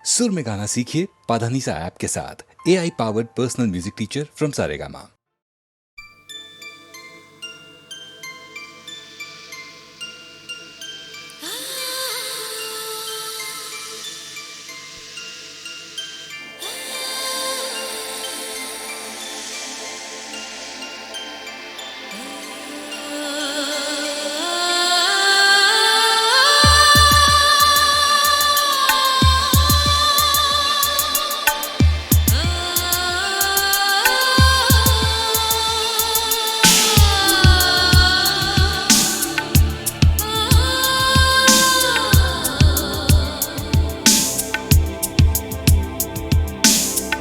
सुर में गाना सीखिए पाधानीसा ऐप के साथ। AI powered personal music teacher from Saregama.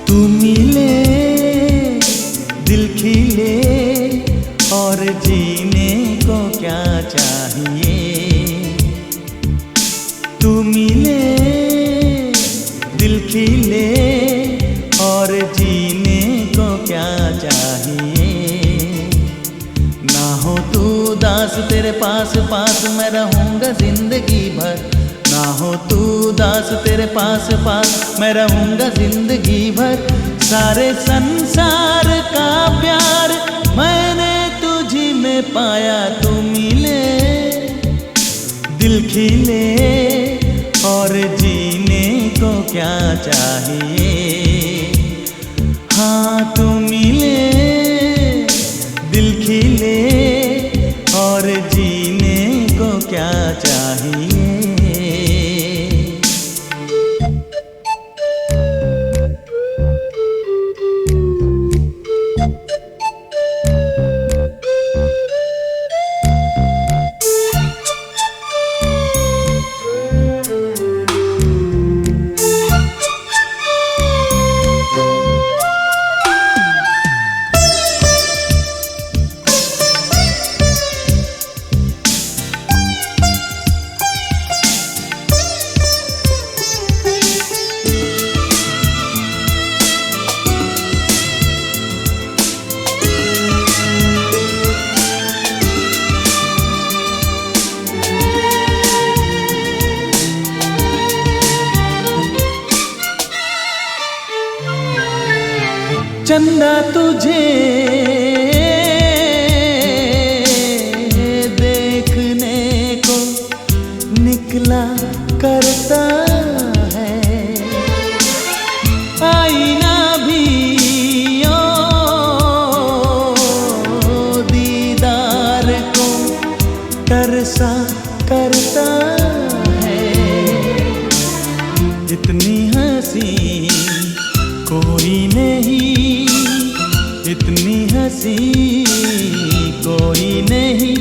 तू मिले दिल खिले और जीने को क्या चाहिए। तू मिले दिल खिले और जीने को क्या चाहिए। ना हो तू दास तेरे पास पास मैं रहूँगा जिंदगी भर। ना हो तू दास तेरे पास पास मैं रहूँगा जिंदगी भर। सारे संसार का प्यार मैंने तुझी में पाया। तू मिले दिल खिले और जीने को क्या चाहिए। हाँ तू मिले दिल खिले और जीने को क्या चाहिए। चंदा तुझे देखने को निकला करता है। आईना भी ओ दीदार को तरसा करता है। इतनी हंसी कोई नहीं, इतनी हंसी कोई नहीं।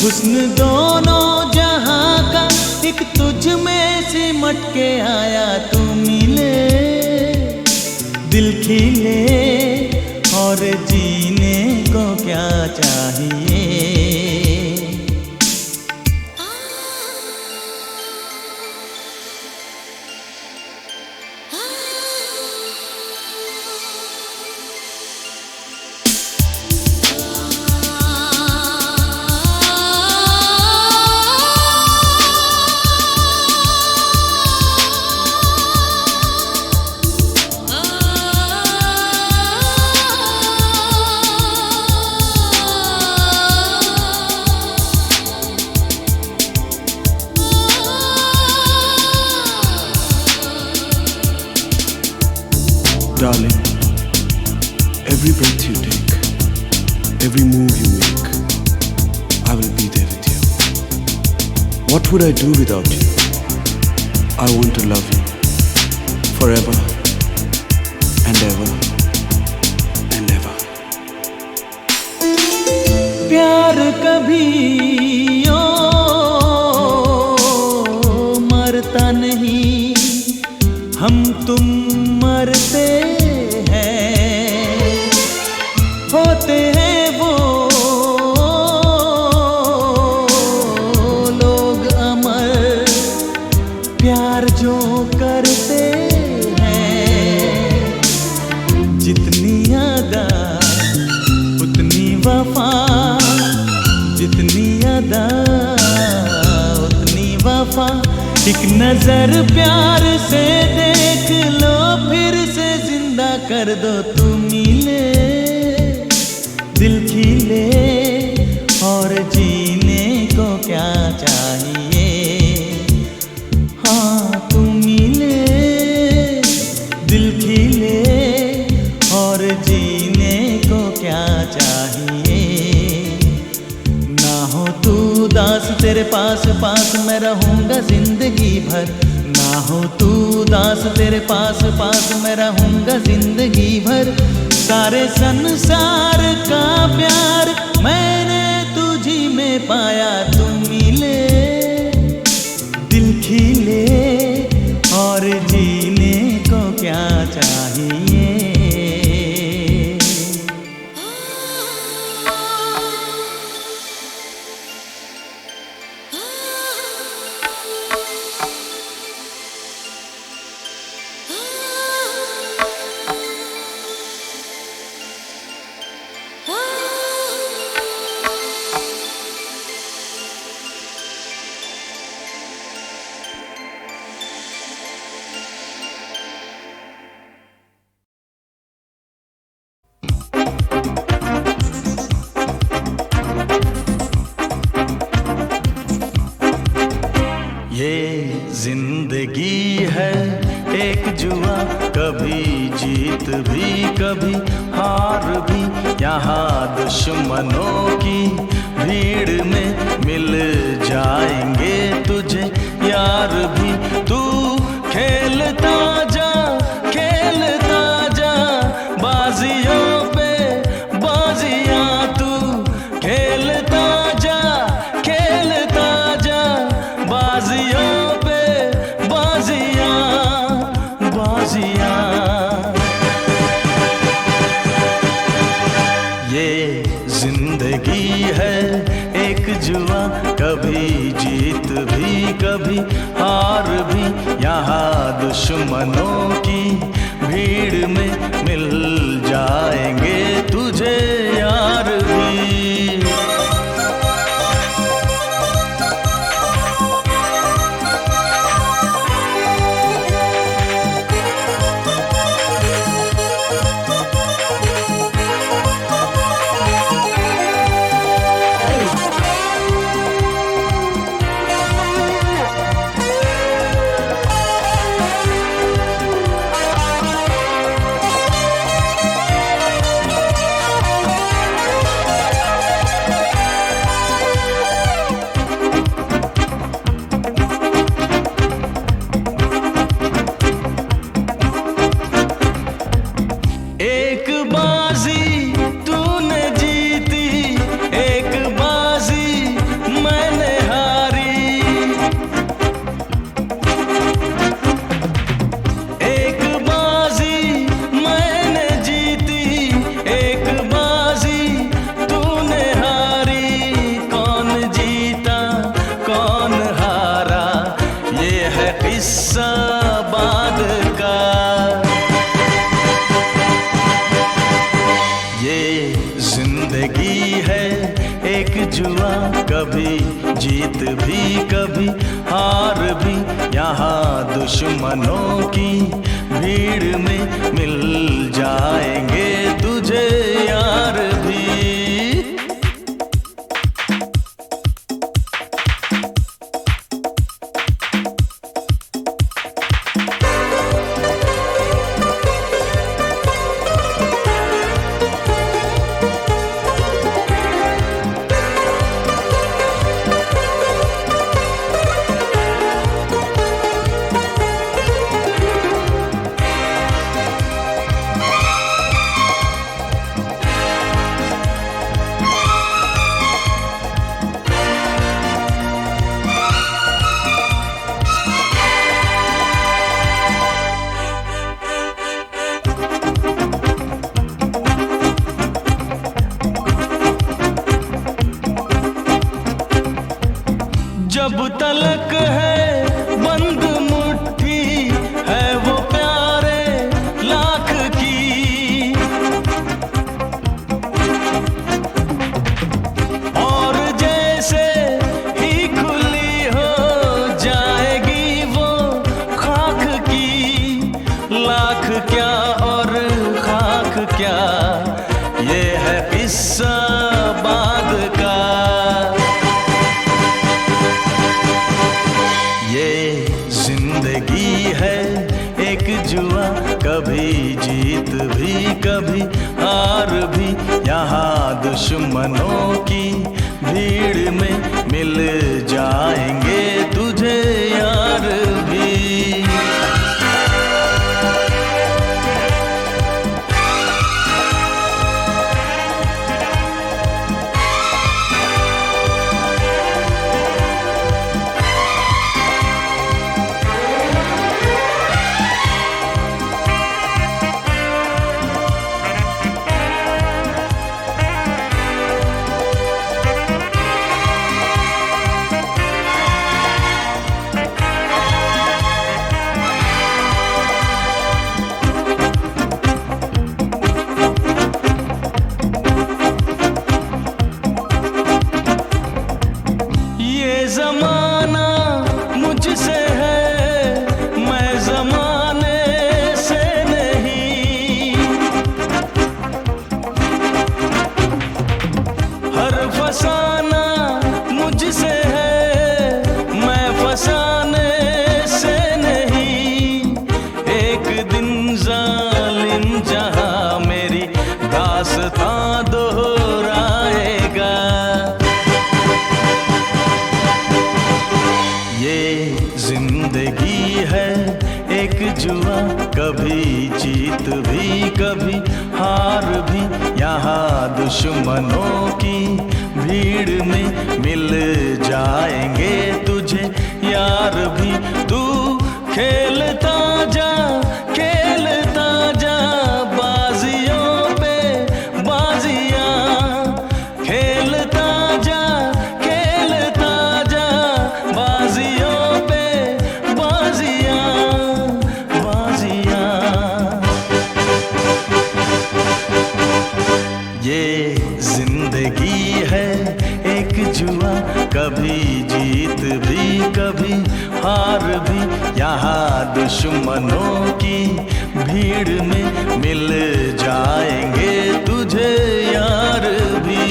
हुस्न दोनों जहां का एक तुझ में सिमट के आया। तू मिले दिल खिले और जीने को क्या चाहिए। Darling, every breath you take, every move you make, I will be there with you. What would I do without you? I want to love you forever and ever and ever. प्यार कभी ओ मरता नहीं, हम तुम मरते हैं। होते हैं वो लोग अमर प्यार जो करते हैं। जितनी अदा उतनी वफा, जितनी अदा उतनी वफा। एक नजर प्यार से देख कर दो तुम मिले, दिल खिले और जीने को क्या चाहिए। हाँ तुम मिले, दिल खिले और जीने को क्या चाहिए। ना हो तू दास तेरे पास पास मैं रहूँगा जिंदगी भर। ना हो तू दास तेरे पास पास मैं रहूँगा जिंदगी भर। सारे संसार का प्यार मैंने तुझी में पाया। तुम मिले, दिल खिले और जीने को क्या चाहिए। ये जिंदगी है एक जुआ, कभी जीत भी कभी हार भी। यहाँ दुश्मनों की भीड़ में मिल जाएंगे तुझे यार भी। तू खेलता जा, खेलता जा बाजियों पे बाजियां। तू खेलता जा, खेलता जा बाजियों पे बाजियां, बाजियां। ये जिंदगी है एक जुआ, कभी जीत भी कभी हार भी। यहाँ दुश्मनों की भीड़ में मिल जाएंगे तुझे यार भी। कभी जीत भी कभी हार भी। यहाँ दुश्मनों की भीड़ में मिल जाएंगे तुझे यार भी। जब तलक है बंद मुट्ठी है वो प्यारे लाख की, और जैसे ही खुली हो जाएगी वो खाक की। लाख क्या और क्या, ये है किस्सा बाद का। ये जिंदगी है एक जुआ, कभी जीत भी कभी हार भी। यहाँ दुश्मनों की भीड़ में मिल जाएंगे तुझे यार भी। ज़माना मुझसे है, मैं ज़माने से नहीं। हर फसाना मुझसे है, मैं फसाने से नहीं। एक दिन जालिम जहां मेरी दास्तां दोहराएगा। जिंदगी है एक जुआ, कभी जीत भी कभी हार भी। यहाँ दुश्मनों की भीड़ में मिल जाएंगे तुझे यार भी। तू खेलता जा बाजियों पे बाजियां, खेलता जा बाजियों पे बाजियां। ये जिंदगी है एक जुआ, कभी जीत भी कभी हार भी। यहाँ दुश्मनों की भीड़ में मिल जाएंगे तुझे यार भी।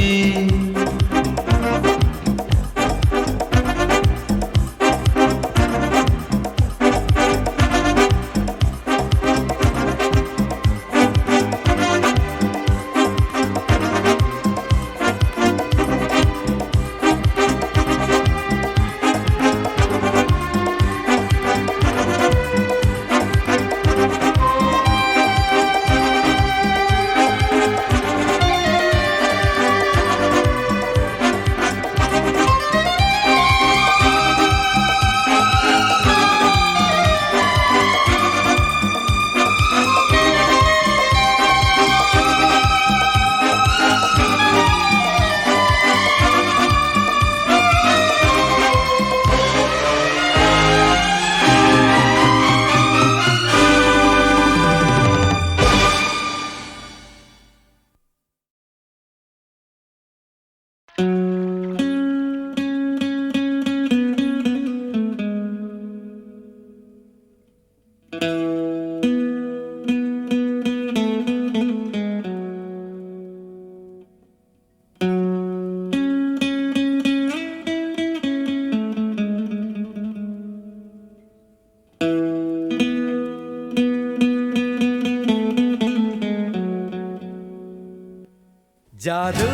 जादू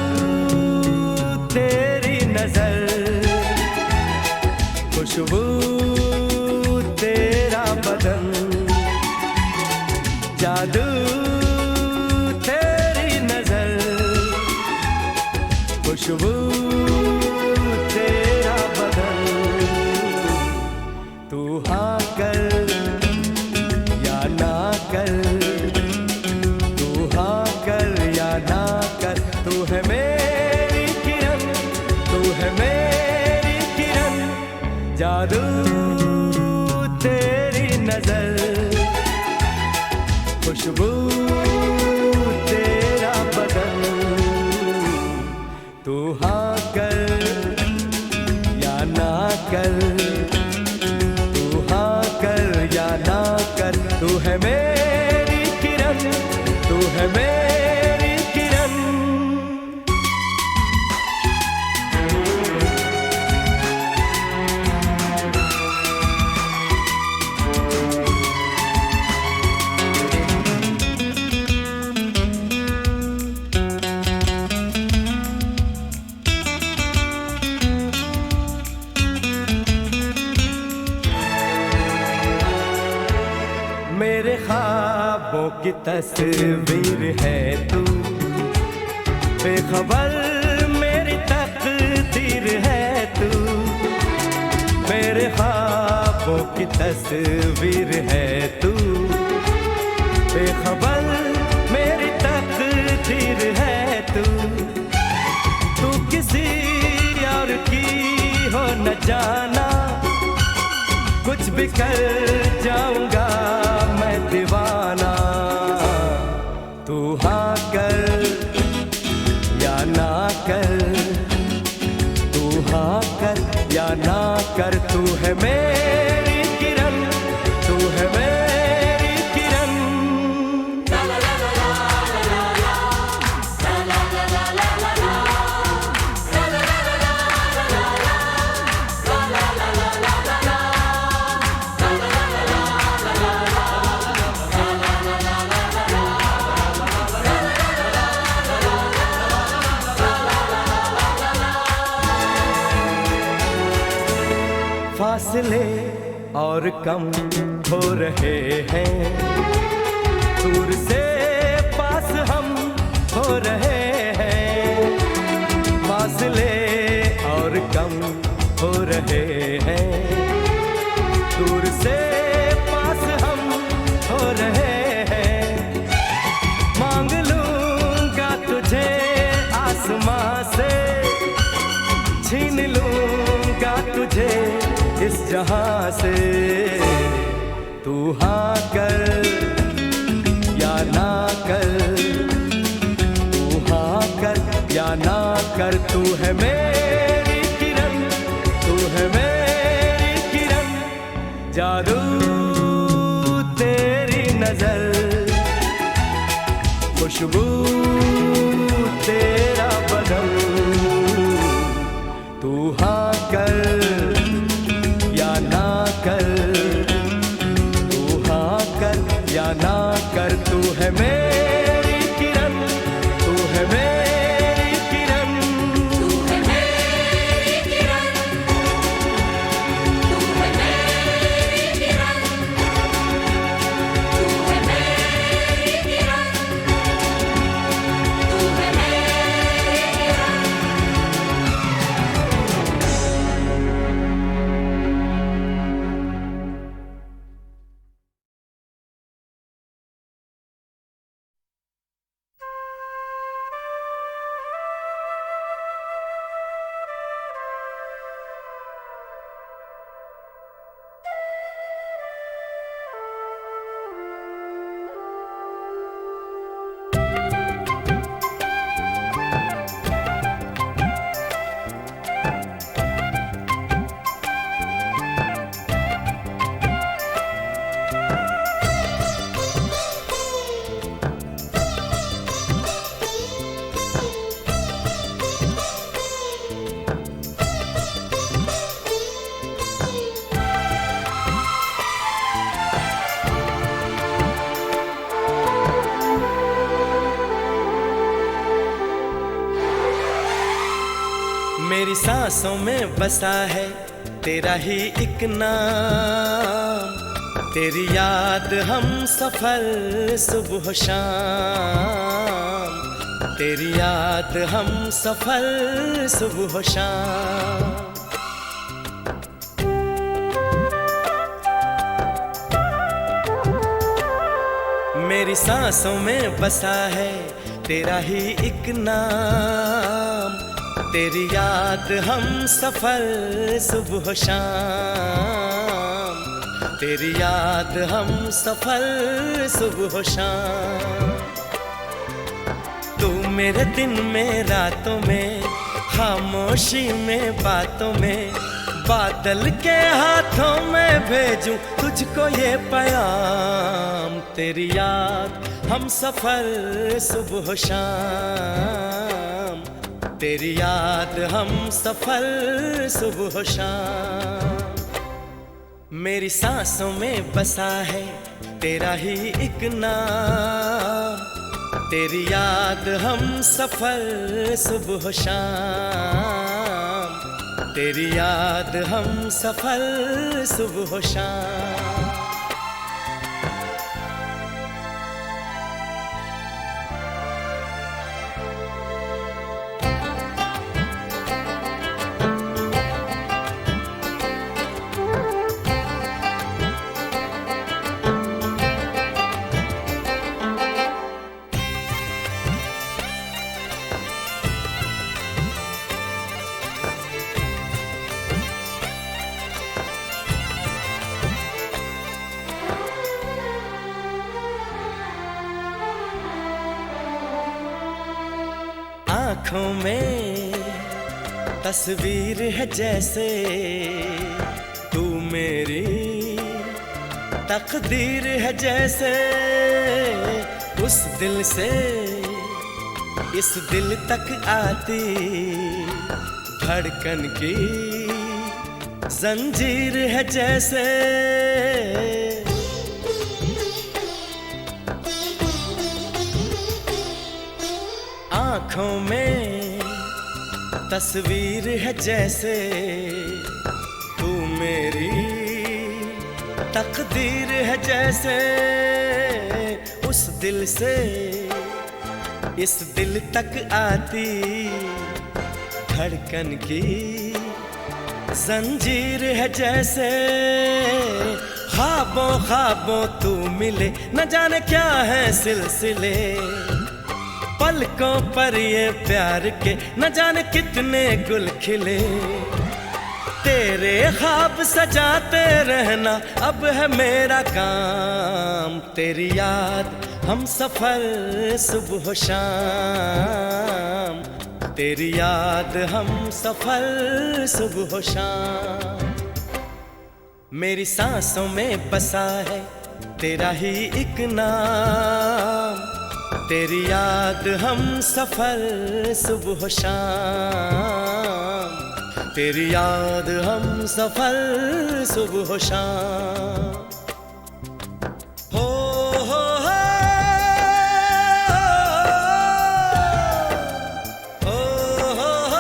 तेरी नजर, खुशबू तेरा बदन। जादू तेरी नजर, खुशबू तेरा बदन। तू हाँ कर या ना कर, तू हाँ कर या ना कर। तू है मेरी किरण, तू है मेरी किरण। जादू तेरी नजर, खुशबू तेरा बदन। तू हाँ कर या ना कर, तू हाँ कर या ना कर। तू है मेरी किरण, तू है मेरी मेरे ख्वाबों की तस्वीर है तू, बेखबर मेरी तकदीर है तू। मेरे ख्वाबों की तस्वीर है तू, बेखबर मेरी तकदीर है तू। तू किसी और की हो न जाना, कुछ भी कर जाऊंगा मैं दीवाना। तू हाँ कर या ना कर, तू हाँ कर या ना कर, तू है मेरी किरण, तू है मेरी किरण। फासले और कम हो रहे हैं, दूर से पास हम हो रहे हैं। फासले और कम हो रहे हैं, दूर से पास हम हो रहे हैं। मांग लूंगा तुझे आसमां से, छीन लूंगा तुझे इस जहां से। तू हाँ कर या ना कर, तू हाँ कर या ना कर, तू है मेरी किरण, तू है मेरी किरण। जादू तेरी नजर, खुशबू तेरा बदन। तू हाँ कर या ना कर, तू हाँ कर या ना कर, तू है मेरी किरण, तू है मेरी किरण। तू है मेरी किरण, तू है मेरी किरण, तू है मेरी किरण, तू है मेरी किरण। मेरी सांसों में बसा है तेरा ही एक नाम, तेरी याद हम सफर सुबह शाम, तेरी याद हम सफर सुबह शाम। मेरी सांसों में बसा है तेरा ही एक नाम, तेरी याद हम सफर सुबह शाम, तेरी याद हम सफर सुबह शाम। तू मेरे दिन में रातों में, खामोशी में बातों में, बादल के हाथों में भेजूं तुझको ये पैगाम। तेरी याद हम सफर सुबह शाम, तेरी याद हम सफर सुबह शाम। मेरी सांसों में बसा है तेरा ही एक नाम, तेरी याद हम सफर सुबह शाम, तेरी याद हम सफर सुबह शाम। आँखों में तस्वीर है जैसे तू मेरी तकदीर है जैसे उस दिल से इस दिल तक आती धड़कन की जंजीर है जैसे आँखों में तस्वीर है जैसे तू मेरी तकदीर है जैसे उस दिल से इस दिल तक आती धड़कन की जंजीर है जैसे ख्वाबों ख्वाबों तू मिले न जाने क्या है सिलसिले पलकों पर ये प्यार के न जाने कितने गुल खिले तेरे ख्वाब सजाते रहना अब है मेरा काम तेरी याद हम सफर सुबह शाम तेरी याद हम सफर सुबह शाम मेरी सांसों में बसा है तेरा ही एक नाम तेरी याद हम सफर सुबह शाम तेरी याद हम सफर सुबह शाम हो हो हो हो हो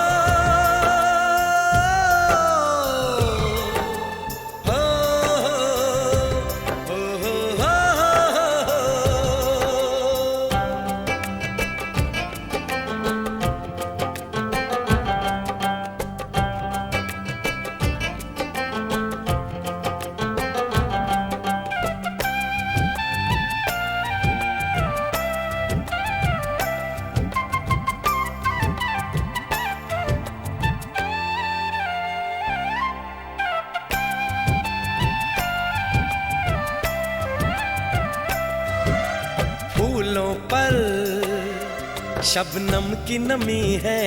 फूलों पर शबनम की नमी है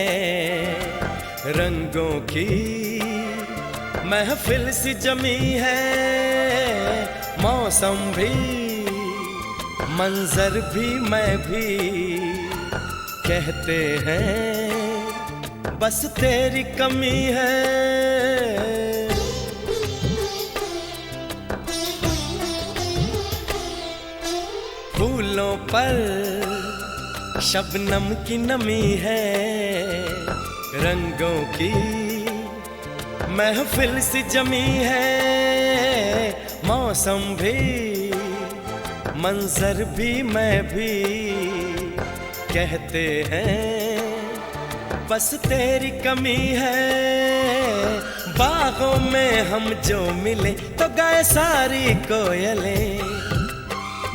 रंगों की महफिल सी जमी है मौसम भी मंजर भी मैं भी कहते हैं बस तेरी कमी है फूलों पर शबनम की नमी है रंगों की महफिल सी जमी है मौसम भी मंजर भी मैं भी कहते हैं बस तेरी कमी है बागों में हम जो मिले तो गाए सारी कोयलें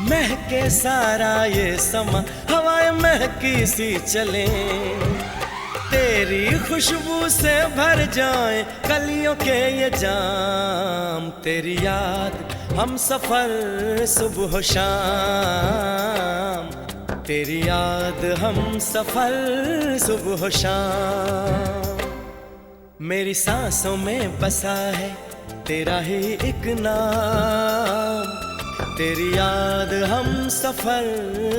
महके सारा ये समा हवाएं महकी सी चले तेरी खुशबू से भर जाए कलियों के ये जाम तेरी याद हम सफर सुबह शाम तेरी याद हम सफर सुबह शाम मेरी सांसों में बसा है तेरा ही एक नाम तेरी याद हम सफर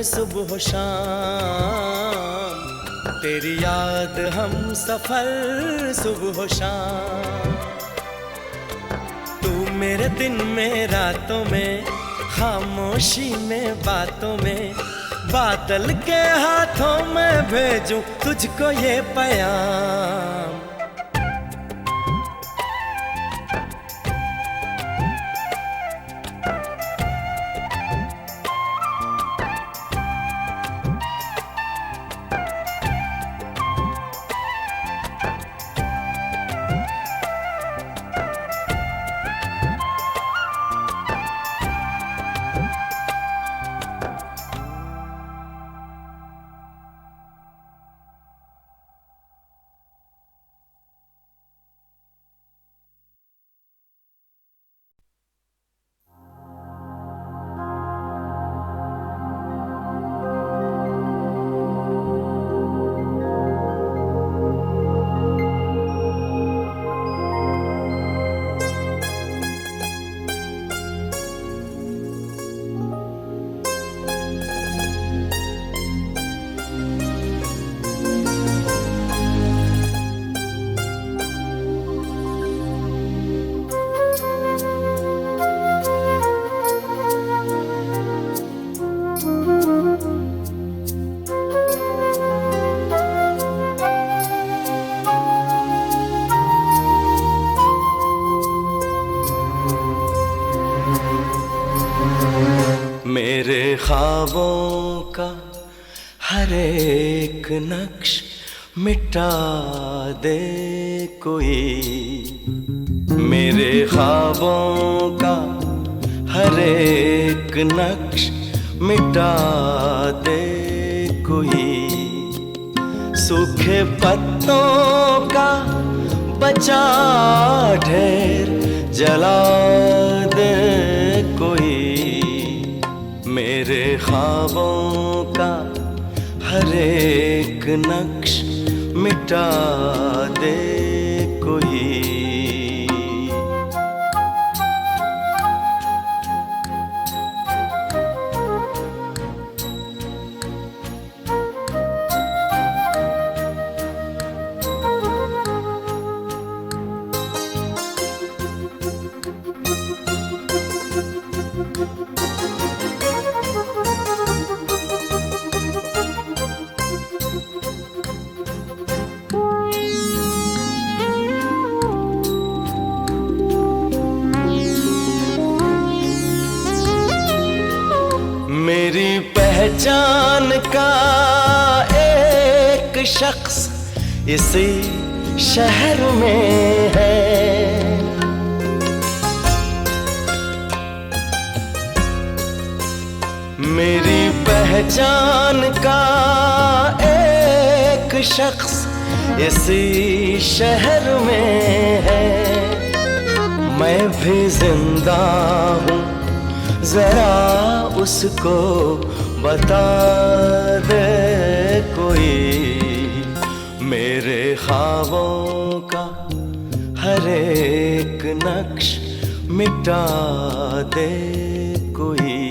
सुबह शाम तेरी याद हम सफर सुबह शाम तू मेरे दिन में रातों में खामोशी में बातों में बादल के हाथों में भेजूं तुझको ये पैगाम ख्वाबों का हर एक नक्श मिटा दे कोई, मेरे ख्वाबों का हर एक नक्श मिटा दे कोई, सूखे पत्तों का बचा ढेर जला दे कोई, मेरे ख्वाबों का हर एक नक्श मिटा दे कोई। मेरी पहचान का एक शख्स इसी शहर में है, मेरी पहचान का एक शख्स इसी शहर में है, मैं भी जिंदा हूँ जरा उसको बता दे कोई, मेरे ख्वाबों का हर एक नक्श मिटा दे कोई।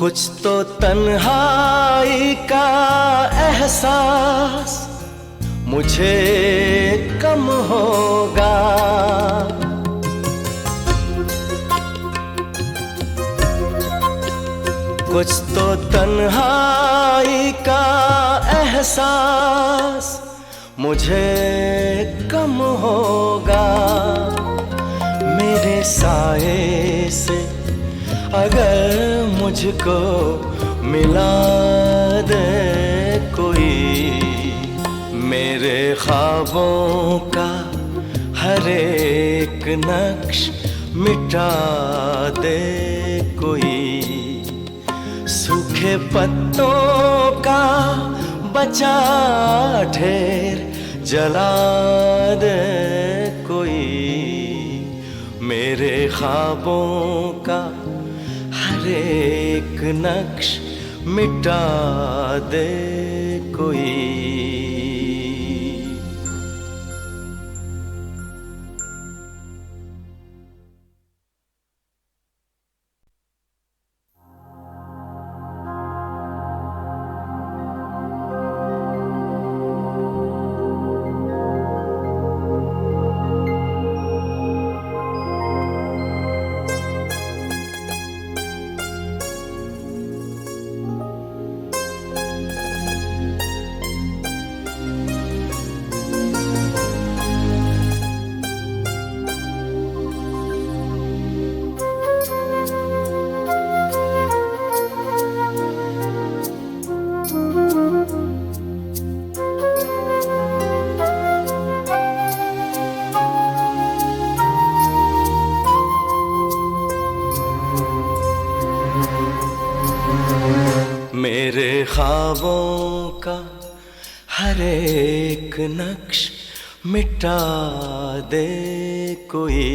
कुछ तो तन्हाई का एहसास मुझे कम होगा, कुछ तो तन्हाई का एहसास मुझे कम होगा, मेरे साए से अगर मुझको मिला दे कोई, मेरे ख्वाबों का हर एक नक्श मिटा दे कोई, सूखे पत्तों का बचा ढेर जला दे कोई, मेरे ख्वाबों का हर एक नक्श मिटा दे कोई। मेरे ख्वाबों का हर एक नक्श मिटा दे कोई,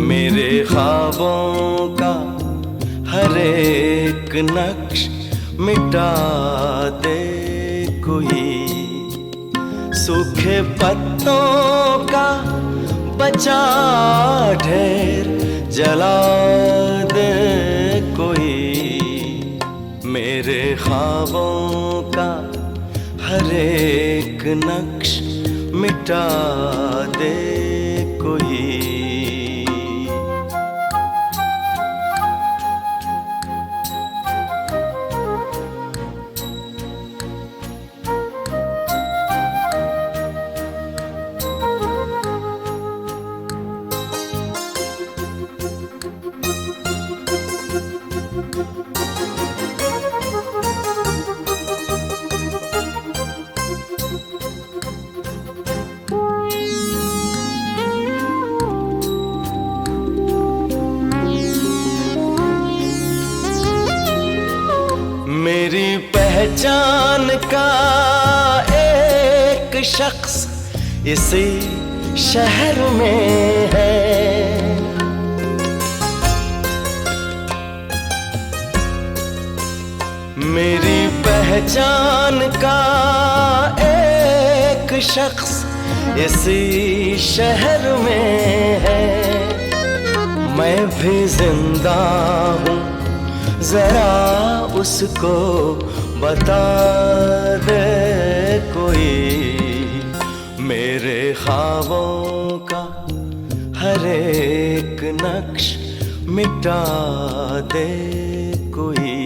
मेरे ख्वाबों का हर एक नक्श मिटा दे कोई, सूखे पत्तों का बचा ढेर जला दे कोई, मेरे ख्वाबों का हर एक नक्श मिटा दे कोई। मेरी पहचान का एक शख्स इसी शहर में है, मेरी पहचान का एक शख्स इसी शहर में है। मैं भी जिंदा हूँ, जरा उसको बता दे कोई, मेरे ख्वाबों का हर एक नक्श मिटा दे कोई।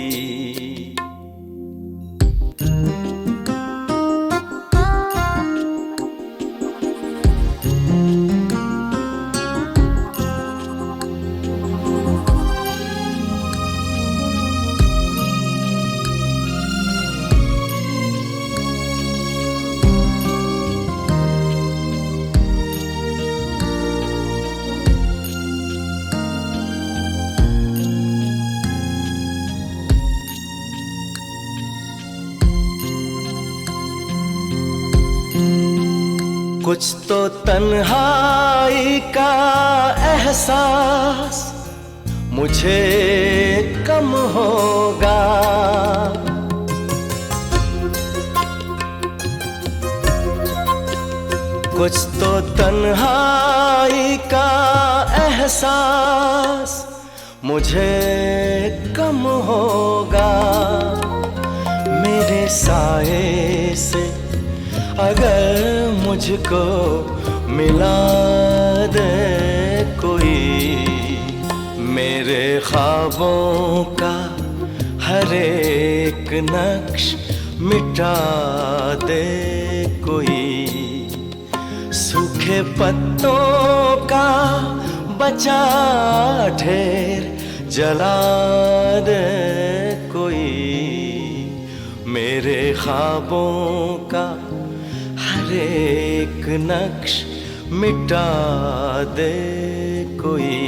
कुछ तो तन्हाई का एहसास मुझे कम होगा, कुछ तो तन्हाई का एहसास मुझे कम होगा। मेरे साए से अगर मुझको मिला दे कोई, मेरे ख्वाबों का हर एक नक्श मिटा दे कोई, सूखे पत्तों का बचा ढेर जला दे कोई, मेरे ख्वाबों का हर एक नक्श मिटा दे कोई।